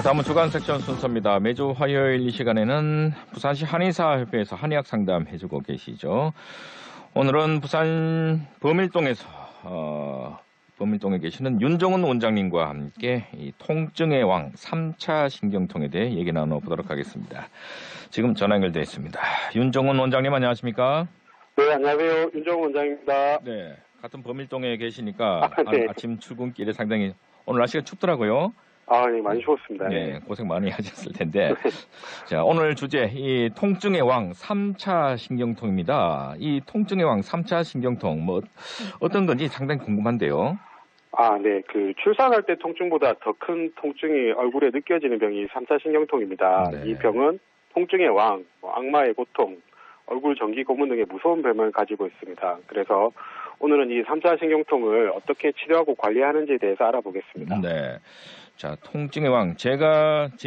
다음은 주간 섹션 순서입니다. 매주 화요일 이 시간에는 부산시 한의사협회에서 한의학 상담 해주고 계시죠. 오늘은 부산 범일동에서 범일동에 계시는 윤정훈 원장님과 함께 이 통증의 왕 3차 신경통에 대해 얘기 나눠보도록 하겠습니다. 지금 전화 연결되어 있습니다. 윤정훈 원장님 안녕하십니까? 네, 안녕하세요. 윤정훈 원장입니다. 네, 같은 범일동에 계시니까 네. 아침 출근길에 상당히 오늘 날씨가 춥더라고요. 네, 많이 추웠습니다. 네, 고생 많이 하셨을 텐데. 자, 오늘 주제, 이 통증의 왕 3차 신경통입니다. 이 통증의 왕 3차 신경통, 어떤 건지 상당히 궁금한데요. 네. 출산할 때 통증보다 더 큰 통증이 얼굴에 느껴지는 병이 3차 신경통입니다. 네. 이 병은 통증의 왕, 악마의 고통, 얼굴 전기 고문 등의 무서운 병을 가지고 있습니다. 그래서 오늘은 이 3차 신경통을 어떻게 치료하고 관리하는지에 대해서 알아보겠습니다. 네. 자, 통증의 왕. 제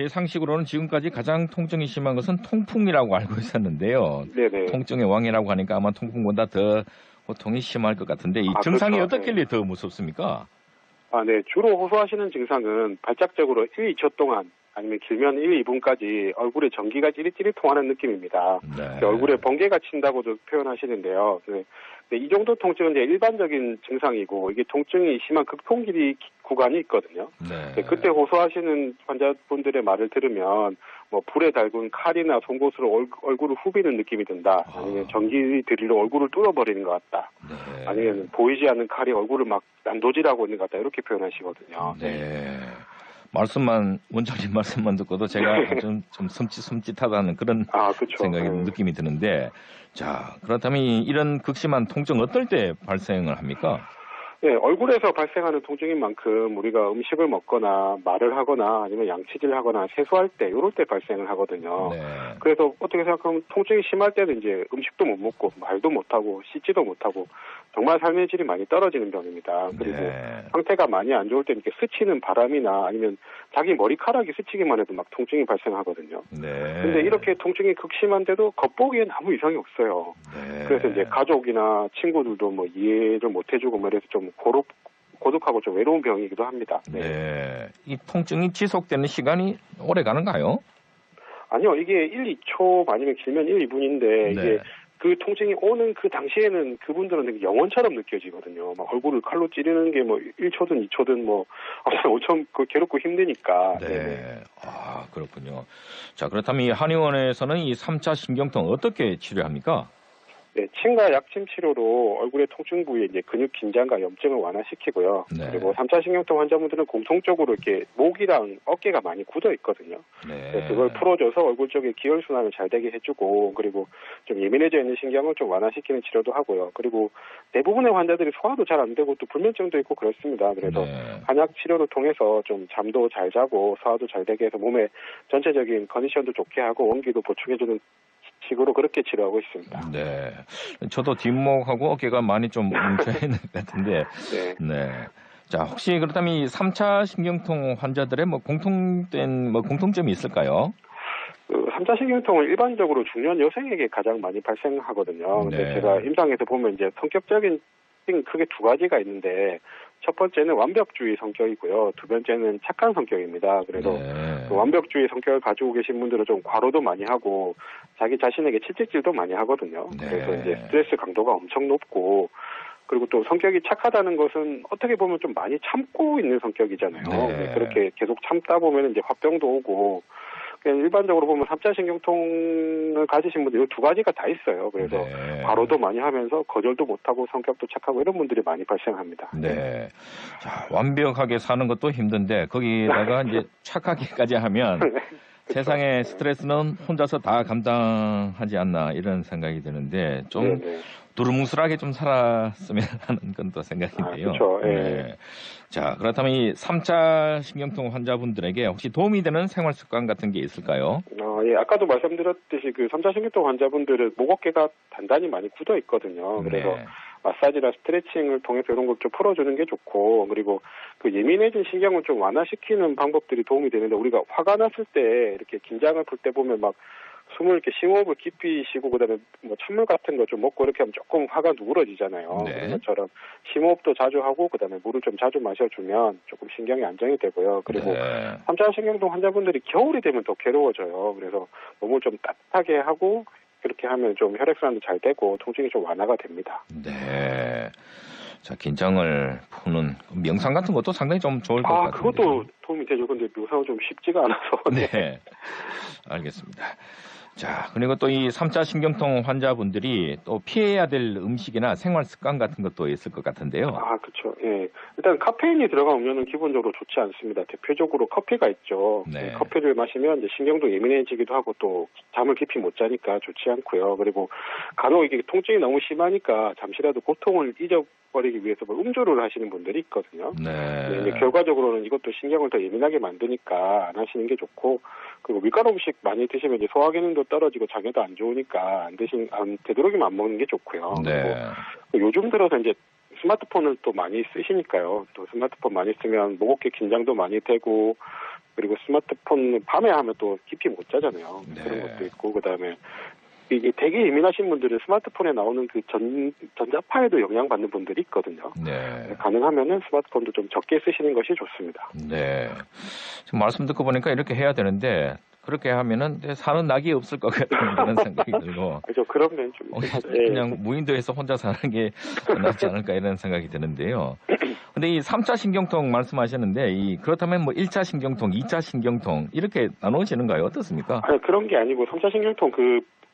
상식으로는 지금까지 가장 통증이 심한 것은 통풍이라고 알고 있었는데요. 네네. 통증의 왕이라고 하니까 아마 통풍보다 더 고통이 심할 것 같은데, 이 증상이 그렇죠. 어떻길래 더 무섭습니까? 네. 주로 호소하시는 증상은 발작적으로 1, 2초 동안 아니면 길면 1, 2분까지 얼굴에 전기가 찌릿찌릿 통하는 느낌입니다. 네. 얼굴에 번개가 친다고도 표현하시는데요. 이 정도 통증은 이제 일반적인 증상이고, 이게 통증이 심한 극통 길이 구간이 있거든요. 네. 그때 호소하시는 환자분들의 말을 들으면 불에 달군 칼이나 송곳으로 얼굴을 후비는 느낌이 든다. 아니면 전기 드릴로 얼굴을 뚫어버리는 것 같다. 네. 아니면 보이지 않는 칼이 얼굴을 막 난도질하고 있는 것 같다. 이렇게 표현하시거든요. 네. 원장님 말씀만 듣고도 제가 좀 섬찟하다는 그런 그렇죠. 생각이 느낌이 드는데, 자, 그렇다면 이런 극심한 통증 어떨 때 발생을 합니까? 네, 얼굴에서 발생하는 통증인 만큼 우리가 음식을 먹거나 말을 하거나 아니면 양치질을 하거나 세수할 때, 이럴 때 발생을 하거든요. 네. 그래서 어떻게 생각하면 통증이 심할 때는 이제 음식도 못 먹고 말도 못하고 씻지도 못하고 정말 삶의 질이 많이 떨어지는 병입니다. 그리고 네. 상태가 많이 안 좋을 때 이렇게 스치는 바람이나 아니면 자기 머리카락이 스치기만 해도 막 통증이 발생하거든요. 네. 근데 이렇게 통증이 극심한데도 겉보기엔 아무 이상이 없어요. 네. 그래서 이제 가족이나 친구들도 이해를 못 해주고 이래서 좀 고독하고 좀 외로운 병이기도 합니다. 네. 이 통증이 지속되는 시간이 오래 가는가요? 아니요, 이게 1, 2초 아니면 길면 1, 2분인데 네. 이게 그 통증이 오는 그 당시에는 그분들은 되게 영원처럼 느껴지거든요. 막 얼굴을 칼로 찌르는 게 1초든 2초든 엄청 괴롭고 힘드니까. 네. 네네. 그렇군요. 자, 그렇다면 이 한의원에서는 이 3차 신경통 어떻게 치료합니까? 네, 침과 약침 치료로 얼굴의 통증 부위에 이제 근육 긴장과 염증을 완화시키고요. 네. 그리고 3차 신경통 환자분들은 공통적으로 이렇게 목이랑 어깨가 많이 굳어 있거든요. 네. 그래서 그걸 풀어줘서 얼굴 쪽에 기혈 순환을 잘 되게 해주고, 그리고 좀 예민해져 있는 신경을 좀 완화시키는 치료도 하고요. 그리고 대부분의 환자들이 소화도 잘 안 되고 또 불면증도 있고 그렇습니다. 그래서 네. 한약 치료를 통해서 좀 잠도 잘 자고 소화도 잘 되게 해서 몸의 전체적인 컨디션도 좋게 하고 원기도 보충해주는 식으로 그렇게 치료하고 있습니다. 네. 저도 뒷목하고 어깨가 많이 좀 뭉쳐 있는 것 같은데. 네. 네. 자, 혹시 그렇다면 이 3차 신경통 환자들의 공통점이 있을까요? 3차 신경통은 일반적으로 중년 여성에게 가장 많이 발생하거든요. 근데 네. 제가 임상에서 보면 이제 성격적인 크게 두 가지가 있는데, 첫 번째는 완벽주의 성격이고요. 두 번째는 착한 성격입니다. 그래서 네. 그 완벽주의 성격을 가지고 계신 분들은 좀 과로도 많이 하고 자기 자신에게 채찍질도 많이 하거든요. 네. 그래서 이제 스트레스 강도가 엄청 높고, 그리고 또 성격이 착하다는 것은 어떻게 보면 좀 많이 참고 있는 성격이잖아요. 네. 그렇게 계속 참다 보면 이제 화병도 오고, 그냥 일반적으로 보면 3차 신경통을 가지신 분들 이 두 가지가 다 있어요. 그래서 네. 과로도 많이 하면서 거절도 못하고 성격도 착하고 이런 분들이 많이 발생합니다. 네. 자, 완벽하게 사는 것도 힘든데 거기다가 이제 착하게까지 하면 세상의 스트레스는 혼자서 다 감당하지 않나 이런 생각이 드는데 좀 네네. 두루뭉술하게 좀 살았으면 하는 건 또 생각인데요. 그렇죠. 네. 자, 그렇다면 이 3차 신경통 환자분들에게 혹시 도움이 되는 생활 습관 같은 게 있을까요? 예, 아까도 말씀드렸듯이 그 3차 신경통 환자분들은 목 어깨가 단단히 많이 굳어 있거든요. 그래서 네. 마사지나 스트레칭을 통해서 이런 걸 좀 풀어주는 게 좋고, 그리고 그 예민해진 신경을 좀 완화시키는 방법들이 도움이 되는데, 우리가 화가 났을 때 이렇게 긴장을 풀 때 보면 숨을 이렇게 심호흡을 깊이 쉬고 그다음에 뭐 찬물 같은 거 좀 먹고 이렇게 하면 조금 화가 누그러지잖아요. 네. 그런 것처럼 심호흡도 자주 하고 그다음에 물을 좀 자주 마셔주면 조금 신경이 안정이 되고요. 그리고 네. 3차 신경통 환자분들이 겨울이 되면 더 괴로워져요. 그래서 몸을 좀 따뜻하게 하고 그렇게 하면 좀 혈액순환도 잘 되고 통증이 좀 완화가 됩니다. 네. 자, 긴장을 푸는 명상 같은 것도 상당히 좀 좋을 것 같은데. 그것도 도움이 되죠. 근데 묘사가 좀 쉽지가 않아서. 네. 알겠습니다. 자, 그리고 또 이 3차 신경통 환자분들이 또 피해야 될 음식이나 생활 습관 같은 것도 있을 것 같은데요. 그렇죠. 예. 일단 카페인이 들어간 음료는 기본적으로 좋지 않습니다. 대표적으로 커피가 있죠. 네. 커피를 마시면 이제 신경도 예민해지기도 하고 또 잠을 깊이 못 자니까 좋지 않고요. 그리고 간혹 이게 통증이 너무 심하니까 잠시라도 고통을 잊어버리기 위해서 뭐 음주를 하시는 분들이 있거든요. 네. 네, 이제 결과적으로는 이것도 신경을 더 예민하게 만드니까 안 하시는 게 좋고, 그리고 밀가루 음식 많이 드시면 이제 소화 기능도 떨어지고 장에도 안 좋으니까 되도록이면 안 먹는 게 좋고요. 네. 그리고 요즘 들어서 이제 스마트폰을 또 많이 쓰시니까요. 또 스마트폰 많이 쓰면 목어깨 긴장도 많이 되고, 그리고 스마트폰 밤에 하면 또 깊이 못 자잖아요. 네. 그런 것도 있고, 그다음에 이게 되게 예민하신 분들은 스마트폰에 나오는 그 전자파에도 영향받는 분들이 있거든요. 네. 가능하면은 스마트폰도 좀 적게 쓰시는 것이 좋습니다. 네. 지금 말씀 듣고 보니까 이렇게 해야 되는데 그렇게 하면은 사는 낙이 없을 것 같은 그런 생각이 들고. 그죠. 그런 면이 좀 그냥 무인도에서 혼자 사는 게 낫지 않을까 이런 생각이 드는데요. 근데 이 3차 신경통 말씀하셨는데 그렇다면 뭐 1차 신경통, 2차 신경통 이렇게 나눠지는가요? 어떻습니까? 아니, 그런 게 아니고 3차 신경통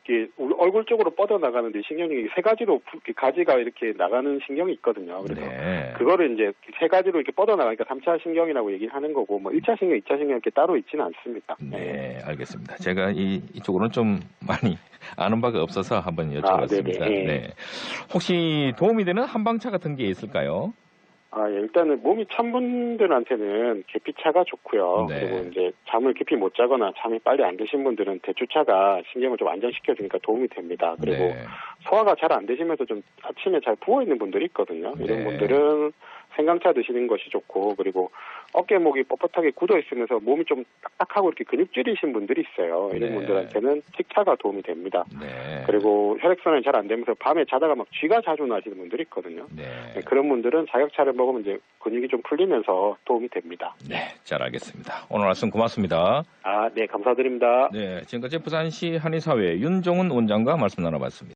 이게 얼굴 쪽으로 뻗어나가는데 신경이 세 가지로 가지가 이렇게 나가는 신경이 있거든요. 그래서 네. 그거를 이제 세 가지로 이렇게 뻗어나가니까 3차 신경이라고 얘기를 하는 거고, 뭐 1차 신경, 2차 신경 이렇게 따로 있지는 않습니다. 네, 알겠습니다. 제가 이쪽으로는 좀 많이 아는 바가 없어서 한번 여쭤봤습니다. 네네. 네. 혹시 도움이 되는 한방차 같은 게 있을까요? 일단은 몸이 찬 분들한테는 계피차가 좋고요. 네. 그리고 이제 잠을 깊이 못 자거나 잠이 빨리 안 드신 분들은 대추차가 신경을 좀 안정시켜주니까 도움이 됩니다. 그리고 네. 소화가 잘 안 되시면서 좀 아침에 잘 부어있는 분들이 있거든요. 이런 네. 분들은 생강차 드시는 것이 좋고, 그리고 어깨목이 뻣뻣하게 굳어 있으면서 몸이 좀 딱딱하고 이렇게 근육질이신 분들이 있어요. 이런 네. 분들한테는 식차가 도움이 됩니다. 네. 그리고 혈액순환이 잘 안 되면서 밤에 자다가 막 쥐가 자주 나시는 분들이 있거든요. 네. 그런 분들은 자격차를 먹으면 이제 근육이 좀 풀리면서 도움이 됩니다. 네, 잘 알겠습니다. 오늘 말씀 고맙습니다. 네, 감사드립니다. 네, 지금까지 부산시 한의사회 윤종훈 원장과 말씀 나눠봤습니다.